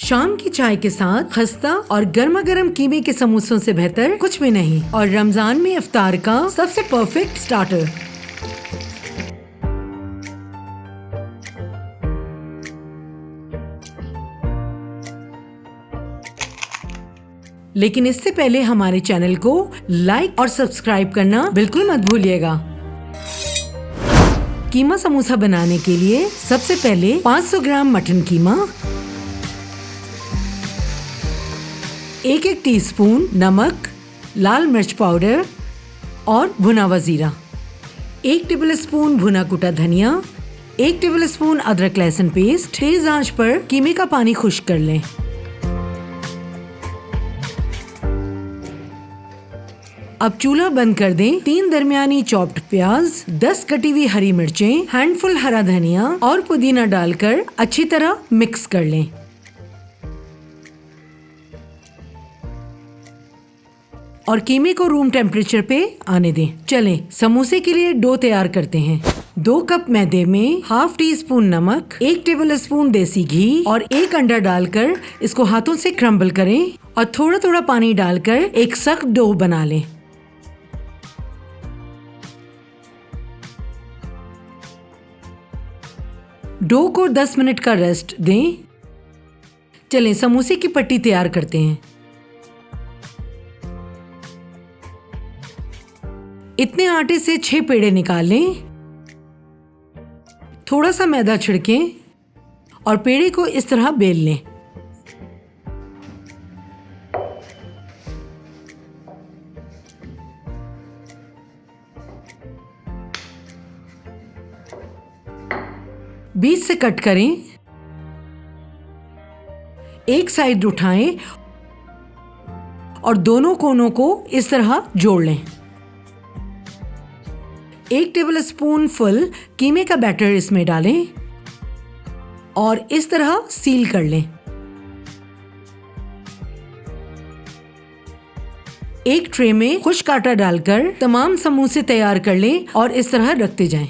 शाम की चाय के साथ खस्ता और गर्मा गर्म कीमे के समोसों से बेहतर कुछ भी नहीं और रमजान में इफ्तार का सबसे परफेक्ट स्टार्टर। लेकिन इससे पहले हमारे चैनल को लाइक और सब्सक्राइब करना बिल्कुल मत भूलिएगा। कीमा समोसा बनाने के लिए सबसे पहले 500 ग्राम मटन कीमा, 1 टीस्पून नमक, लाल मिर्च पाउडर और भुना हुआ जीरा, 1 टेबलस्पून भुना कुटा धनिया, 1 टेबलस्पून अदरक लहसुन पेस्ट। तेज आंच पर कीमे का पानी खुश्क कर लें। अब चूल्हा बंद कर दें। 3 दरमियानी चॉप्ड प्याज, 10 कटी हुई हरी मिर्चें, हैंडफुल हरा धनिया और पुदीना डालकर अच्छी तरह मिक्स कर लें। और कीमे को रूम टेम्परेचर पे आने दें। चलें समोसे के लिए डो तैयार करते हैं। 2 कप मैदे में ½ टीस्पून नमक, 1 टेबलस्पून देसी घी और 1 अंडा डालकर इसको हाथों से क्रम्बल करें और थोड़ा थोड़ा पानी डालकर एक सख्त डो बना लें। डो को 10 मिनट का रेस्ट दें। चलें समोसे की पट्टी तैयार करते हैं। इतने आटे से 6 पेड़े निकाल लें। थोड़ा सा मैदा छिड़कें और पेड़े को इस तरह बेल लें। बीच से कट करें। एक साइड उठाएं और दोनों कोनों को इस तरह जोड़ लें। 1 टेबलस्पून फुल कीमे का बैटर इसमें डालें और इस तरह सील कर लें। एक ट्रे में खुश्क आटा डालकर तमाम समोसे तैयार कर लें और इस तरह रखते जाएं।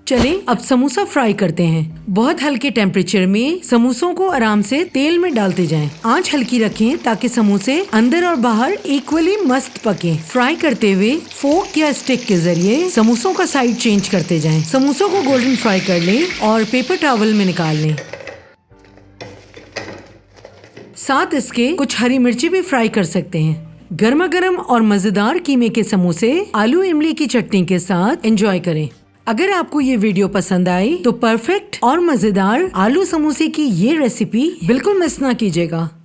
चलें अब समोसा फ्राई करते हैं। बहुत हल्के टेम्परेचर में समोसों को आराम से तेल में डालते जाएं। आंच हल्की रखें ताकि समोसे अंदर और बाहर इक्वली मस्त पकें। फ्राई करते हुए फोर्क या स्टिक के जरिए समोसों का साइड चेंज करते जाएं। समोसों को गोल्डन फ्राई कर लें और पेपर टॉवल में निकाल लें। साथ इसके कुछ हरी मिर्ची भी फ्राई कर सकते हैं। गर्मा गर्म और मजेदार कीमे के समोसे आलू इमली की चटनी के साथ एंजॉय करें। अगर आपको ये वीडियो पसंद आई तो परफेक्ट और मजेदार आलू समोसे की ये रेसिपी बिल्कुल मिस ना कीजिएगा।